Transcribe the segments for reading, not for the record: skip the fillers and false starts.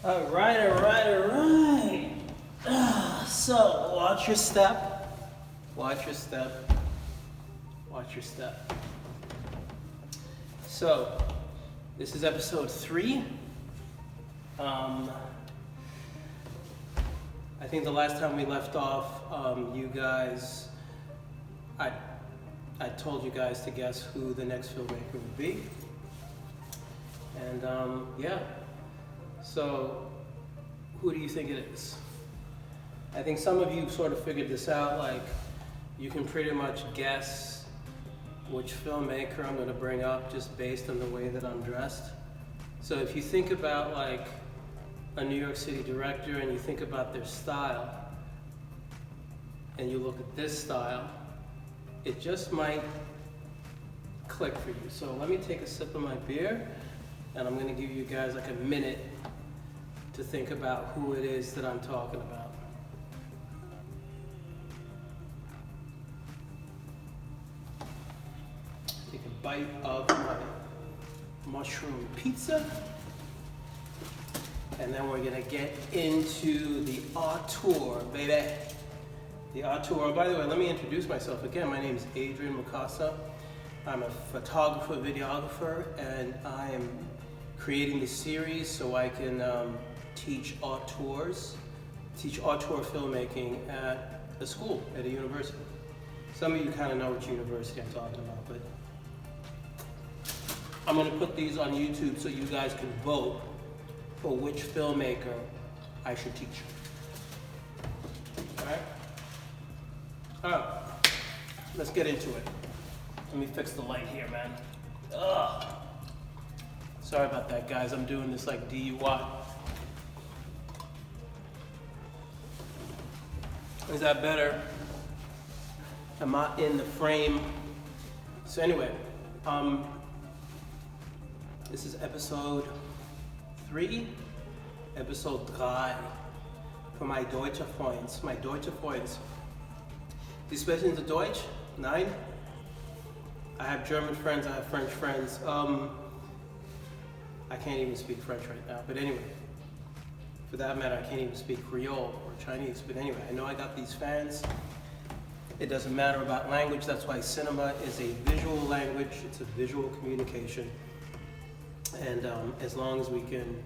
All right. So, watch your step. So, this is episode 3. I think the last time we left off, you guys, I told you guys to guess who the next filmmaker would be. And yeah, so who do you think it is? I think some of you sort of figured this out, like you can pretty much guess which filmmaker I'm going to bring up just based on the way that I'm dressed. So if you think about like a New York City director and you think about their style and you look at this style, it just might click for you. So let me take a sip of my beer and I'm going to give you guys like a minute to think about who it is that I'm talking about. Take a bite of my mushroom pizza. And then we're gonna get into the auteur, baby. The auteur. By the way, let me introduce myself again. My name is Adrian Micheaux. I'm a photographer, videographer, and I am creating this series so I can teach auteur filmmaking at a school, at a university. Some of you kind of know which university I'm talking about, but I'm gonna put these on YouTube so you guys can vote for which filmmaker I should teach. All right, let's get into it. Let me fix the light here, man. Ugh. Sorry about that, guys. I'm doing this like DUI. Is that better? Am I in the frame? So anyway, this is episode 3, for my Deutsche Freunds. Die sprechen Sie Deutsch? Nein? I have German friends, I have French friends. I can't even speak French right now, but anyway, for that matter, I can't even speak Creole or Chinese, but anyway, I know I got these fans. It doesn't matter about language, that's why cinema is a visual language, it's a visual communication. And as long as we can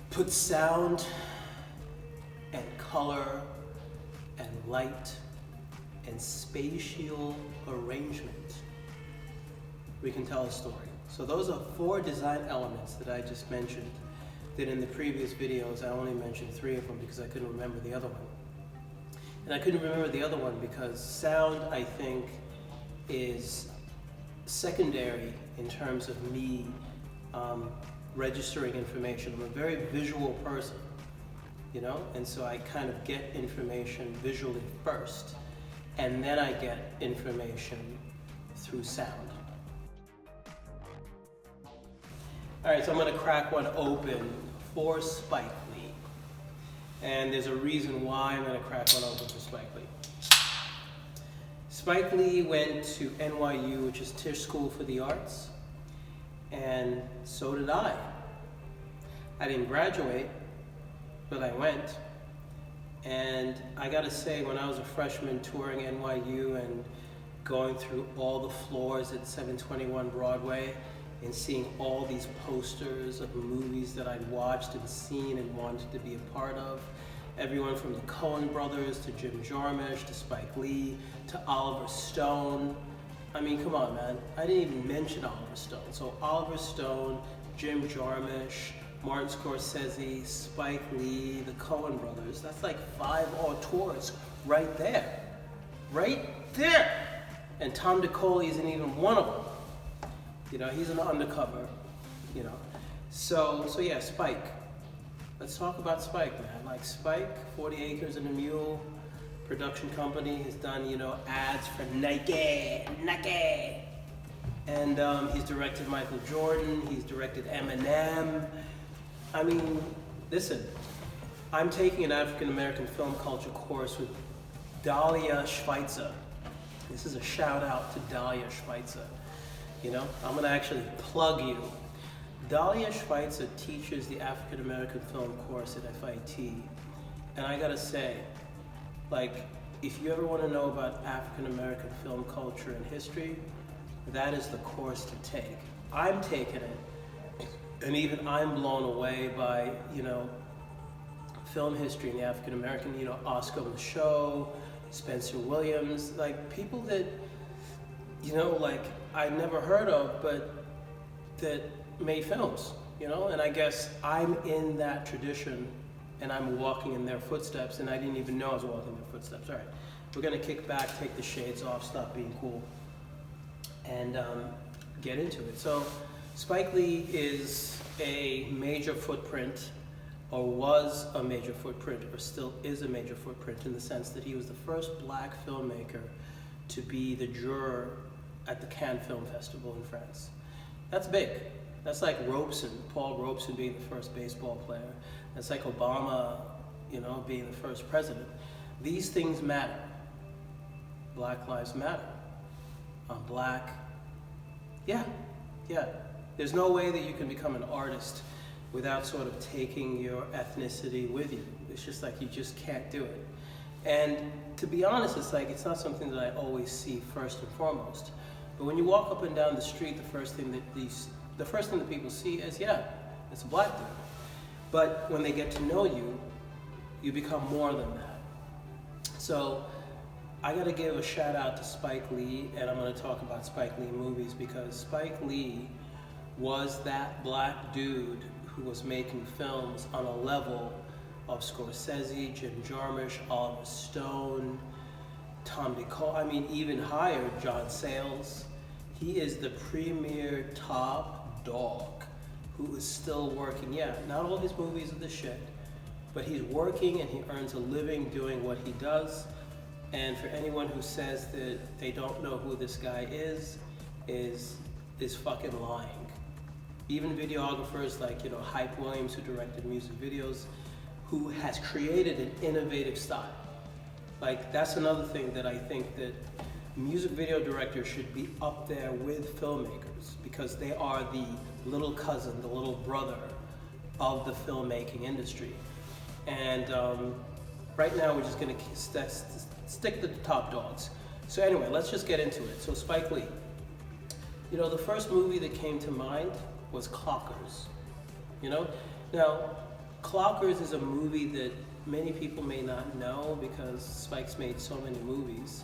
put sound and color and light and spatial arrangement, we can tell a story. So those are 4 design elements that I just mentioned, that in the previous videos I only mentioned 3 of them because I couldn't remember the other one. And I couldn't remember the other one because sound, I think, is secondary in terms of me registering information. I'm a very visual person, you know, and so I kind of get information visually first, and then I get information through sound. All right, so I'm going to crack one open for Spike Lee, and there's a reason why I'm going to crack one open for Spike Lee. Spike Lee went to NYU, which is Tisch School for the Arts, and so did I. I didn't graduate, but I went. And I gotta say, when I was a freshman touring NYU and going through all the floors at 721 Broadway and seeing all these posters of movies that I'd watched and seen and wanted to be a part of, everyone from the Coen brothers to Jim Jarmusch to Spike Lee to Oliver Stone. I mean, come on, man. I didn't even mention Oliver Stone. So Oliver Stone, Jim Jarmusch, Martin Scorsese, Spike Lee, the Coen brothers. That's like 5 auteurs right there. Right there! And Tom DeCauley isn't even one of them. You know, he's an undercover, you know. So yeah, Spike. Let's talk about Spike, man. Like Spike, 40 Acres and a Mule production company, has done, you know, ads for Nike. And he's directed Michael Jordan, he's directed Eminem. I mean, listen, I'm taking an African-American film culture course with Dahlia Schweitzer. This is a shout out to Dahlia Schweitzer. You know, I'm gonna actually plug you. Dahlia Schweitzer teaches the African American film course at FIT, and I gotta say, like, if you ever want to know about African American film culture and history, that is the course to take. I'm taking it, and even I'm blown away by, film history in the African American, Oscar Micheaux, Spencer Williams, like people that, like I never heard of, but that made films, and I guess I'm in that tradition and I'm walking in their footsteps, and I didn't even know I was walking in their footsteps. All right, we're gonna kick back, take the shades off, stop being cool, and get into it. So Spike Lee is a major footprint, or was a major footprint, or still is a major footprint, in the sense that he was the first black filmmaker to be the juror at the Cannes Film Festival in France. That's big. That's like Robeson, Paul Robeson being the first baseball player. That's like Obama, being the first president. These things matter. Black lives matter. I'm black. Yeah. There's no way that you can become an artist without sort of taking your ethnicity with you. It's just like you just can't do it. And to be honest, it's like it's not something that I always see first and foremost. But when you walk up and down the street, the first thing that people see is, it's a black dude. But when they get to know you, you become more than that. So I gotta give a shout out to Spike Lee, and I'm gonna talk about Spike Lee movies, because Spike Lee was that black dude who was making films on a level of Scorsese, Jim Jarmusch, Oliver Stone, Tom DeCole, even higher, John Sayles. He is the premier top dog who is still working. Yeah, not all his movies are the shit, but he's working and he earns a living doing what he does. And for anyone who says that they don't know who this guy is fucking lying. Even videographers like, Hype Williams, who directed music videos, who has created an innovative style. Like, that's another thing that I think that music video directors should be up there with filmmakers, because they are the little cousin, the little brother of the filmmaking industry. And right now we're just gonna stick to the top dogs. So anyway, let's just get into it. So Spike Lee. The first movie that came to mind was Clockers. Now, Clockers is a movie that many people may not know because Spike's made so many movies,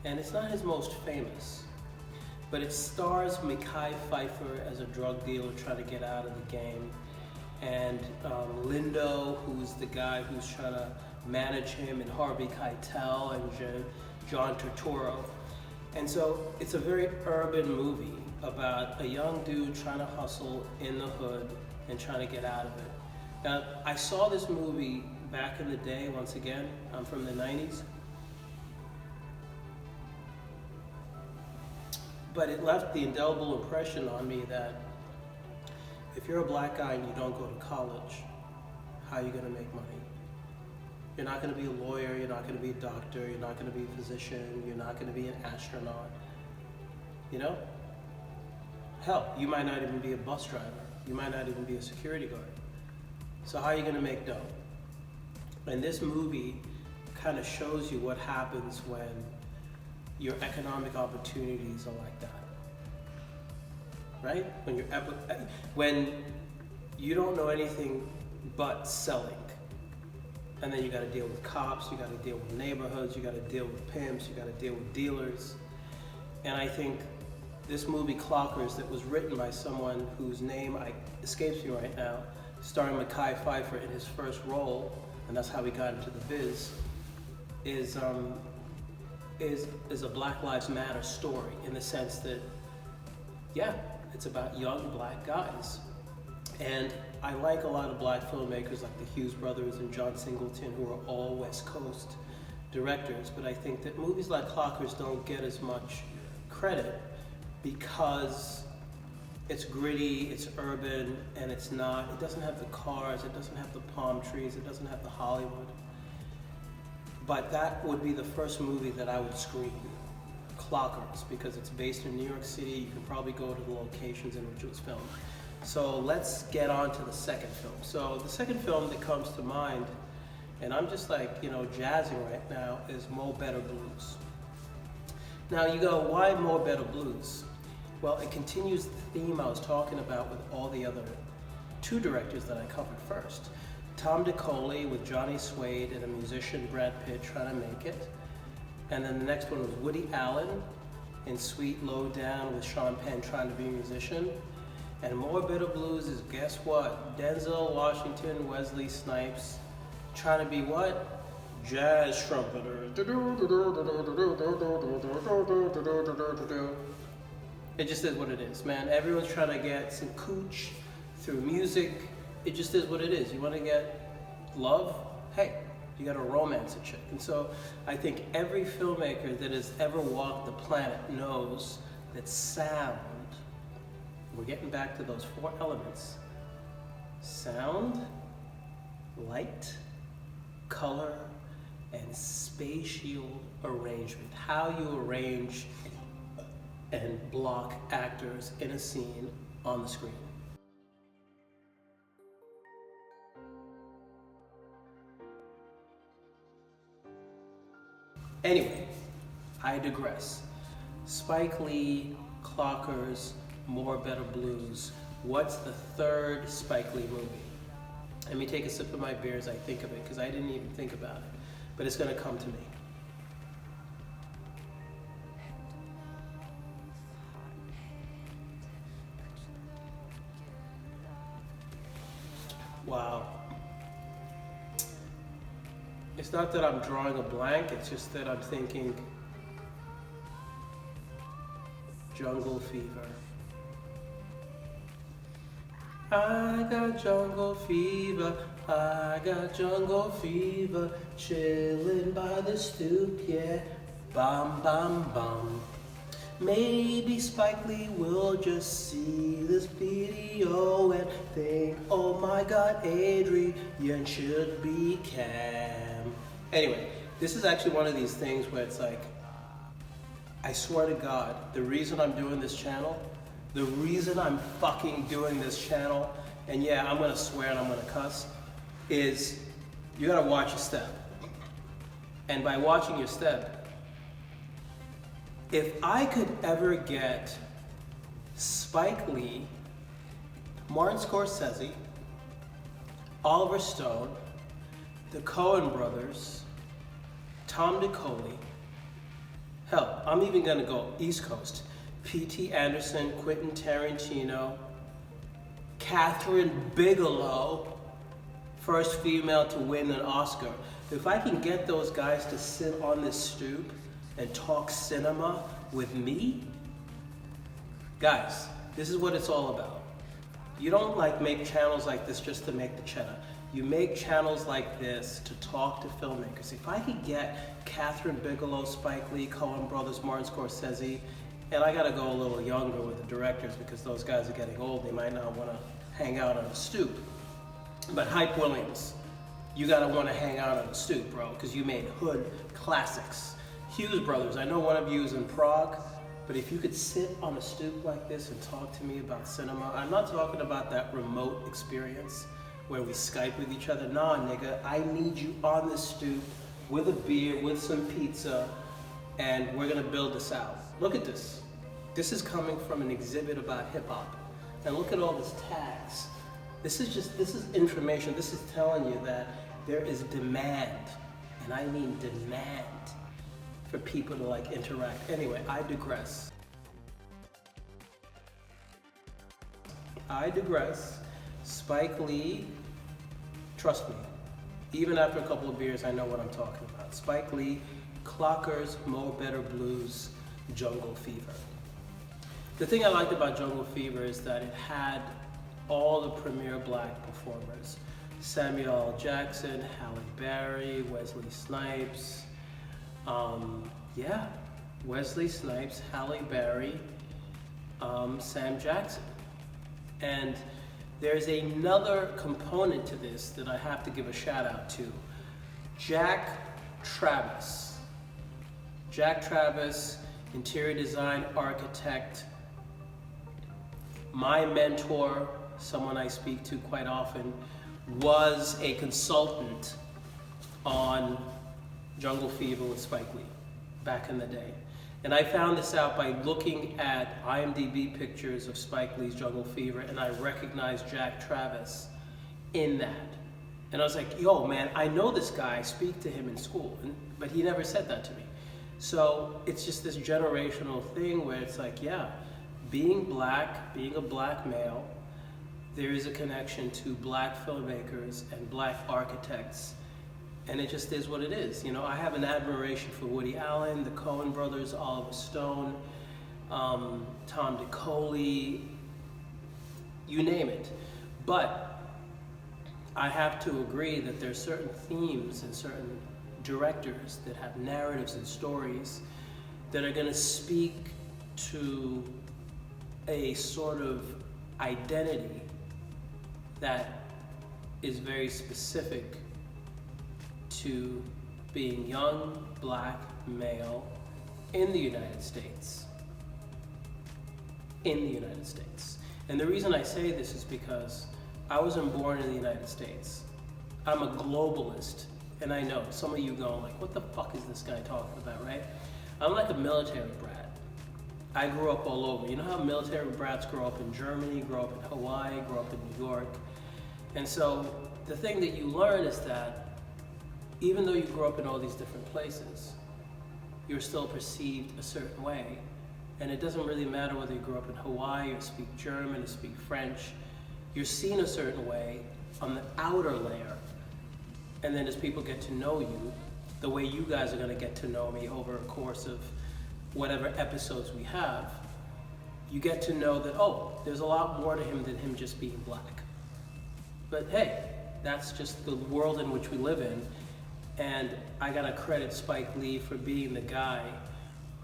and it's not his most famous. But it stars Micheaux as a drug dealer trying to get out of the game, and Lindo, who's the guy who's trying to manage him, and Harvey Keitel and John Turturro. And so it's a very urban movie about a young dude trying to hustle in the hood and trying to get out of it. Now, I saw this movie back in the day, once again, I'm from the 90s. But it left the indelible impression on me that if you're a black guy and you don't go to college, how are you gonna make money? You're not gonna be a lawyer, you're not gonna be a doctor, you're not gonna be a physician, you're not gonna be an astronaut. Hell, you might not even be a bus driver. You might not even be a security guard. So how are you gonna make dough? And this movie kind of shows you what happens when your economic opportunities are like that, right? When you don't know anything but selling, and then you got to deal with cops, you got to deal with neighborhoods, you got to deal with pimps, you got to deal with dealers. And I think this movie Clockers, that was written by someone whose name escapes me right now, starring Micheaux in his first role, and that's how he got into the biz, is a Black Lives Matter story, in the sense that, it's about young black guys. And I like a lot of black filmmakers like the Hughes brothers and John Singleton, who are all West Coast directors, but I think that movies like Clockers don't get as much credit because it's gritty, it's urban, and it doesn't have the cars, it doesn't have the palm trees, it doesn't have the Hollywood. But that would be the first movie that I would screen, Clockers, because it's based in New York City. You can probably go to the locations in which it was filmed. So let's get on to the second film. So the second film that comes to mind, and I'm just like, jazzing right now, is Mo' Better Blues. Now you go, why Mo' Better Blues? Well, it continues the theme I was talking about with all the other two directors that I covered first. Tom DeColley with Johnny Suede and a musician, Brad Pitt, trying to make it. And then the next one was Woody Allen in Sweet Low Down with Sean Penn trying to be a musician. And Mo' Better Blues is, guess what? Denzel Washington, Wesley Snipes, trying to be what? Jazz trumpeter. It just is what it is, man. Everyone's trying to get some cooch through music. It just is what it is. You want to get love? Hey, you got to romance a chick. And so I think every filmmaker that has ever walked the planet knows that sound, we're getting back to those four elements: sound, light, color, and spatial arrangement. How you arrange and block actors in a scene on the screen. Anyway, I digress. Spike Lee, Clockers, Mo' Better Blues. What's the third Spike Lee movie? Let me take a sip of my beer as I think of it, because I didn't even think about it, but it's gonna come to me. Wow. It's not that I'm drawing a blank, it's just that I'm thinking Jungle Fever. I got jungle fever, I got jungle fever, chillin' by the stoop, yeah, bam, bam, bam. Maybe Spike Lee will just see this video and think, oh my God, Adrian should be Cam. Anyway, this is actually one of these things where it's like, I swear to God, the reason I'm doing this channel, the reason I'm fucking doing this channel, and yeah, I'm gonna swear and I'm gonna cuss, is you gotta watch your step. And by watching your step, if I could ever get Spike Lee, Martin Scorsese, Oliver Stone, the Coen brothers, Tom DeColley, hell, I'm even gonna go East Coast, P.T. Anderson, Quentin Tarantino, Catherine Bigelow, first female to win an Oscar. If I can get those guys to sit on this stoop and talk cinema with me, guys, this is what it's all about. You don't make channels like this just to make the cheddar. You make channels like this to talk to filmmakers. If I could get Catherine Bigelow, Spike Lee, Coen brothers, Martin Scorsese, and I gotta go a little younger with the directors because those guys are getting old, they might not wanna hang out on the stoop. But Hype Williams, you gotta wanna hang out on the stoop, bro, because you made hood classics. Hughes brothers, I know one of you is in Prague, but if you could sit on a stoop like this and talk to me about cinema, I'm not talking about that remote experience where we Skype with each other. Nah, nigga, I need you on this stoop with a beer, with some pizza, and we're gonna build this out. Look at this. This is coming from an exhibit about hip hop. And look at all these tags. This is information. This is telling you that there is demand, and I mean demand, for people to interact. Anyway, I digress. Spike Lee, trust me, even after a couple of beers, I know what I'm talking about. Spike Lee, Clockers, Mo' Better Blues, Jungle Fever. The thing I liked about Jungle Fever is that it had all the premier black performers. Samuel L. Jackson, Halle Berry, Wesley Snipes, Wesley Snipes, Halle Berry, Sam Jackson. And there's another component to this that I have to give a shout out to. Jack Travis. Jack Travis, interior design architect, my mentor, someone I speak to quite often, was a consultant on Jungle Fever with Spike Lee back in the day. And I found this out by looking at IMDb pictures of Spike Lee's Jungle Fever, and I recognized Jack Travis in that. And I was like, yo, man, I know this guy, I speak to him in school, but he never said that to me. So it's just this generational thing where it's like, yeah, being black, being a black male, there is a connection to black filmmakers and black architects, and it just is what it is. You know, I have an admiration for Woody Allen, the Coen brothers, Oliver Stone, Tom DeColy, you name it. But I have to agree that there's certain themes and certain directors that have narratives and stories that are going to speak to a sort of identity that is very specific to being young, black, male in the United States. In the United States. And the reason I say this is because I wasn't born in the United States. I'm a globalist. And I know some of you going like, what the fuck is this guy talking about, right? I'm like a military brat. I grew up all over. You know how military brats grow up in Germany, grow up in Hawaii, grow up in New York? And so the thing that you learn is that even though you grow up in all these different places, you're still perceived a certain way. And it doesn't really matter whether you grew up in Hawaii or speak German or speak French. You're seen a certain way on the outer layer. And then as people get to know you, the way you guys are going to get to know me over a course of whatever episodes we have, you get to know that, oh, there's a lot more to him than him just being black. But hey, that's just the world in which we live in. And I got to credit Spike Lee for being the guy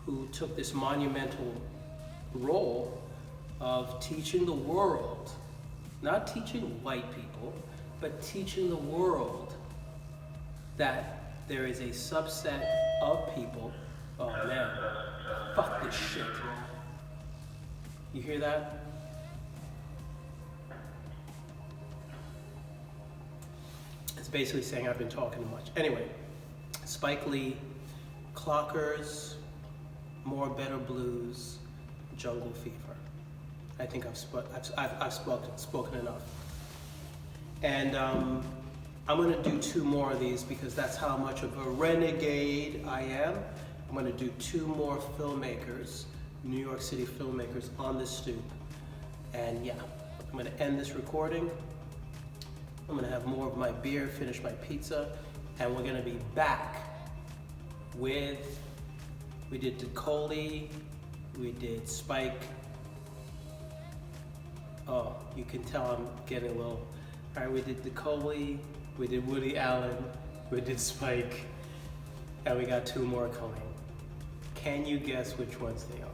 who took this monumental role of teaching the world, not teaching white people, but teaching the world that there is a subset of people. Oh man, fuck this shit. You hear that? It's basically saying I've been talking too much. Anyway, Spike Lee, Clockers, More Better Blues, Jungle Fever. I think I've spoken enough. And I'm going to do 2 more of these because that's how much of a renegade I am. I'm going to do 2 more filmmakers, New York City filmmakers on this stoop. And yeah, I'm going to end this recording. I'm going to have more of my beer, finish my pizza, and we're going to be back with, we did DeColy, we did Spike. Oh, you can tell I'm getting a little, all right, we did DeColy, we did Woody Allen, we did Spike, and we got 2 more coming. Can you guess which ones they are?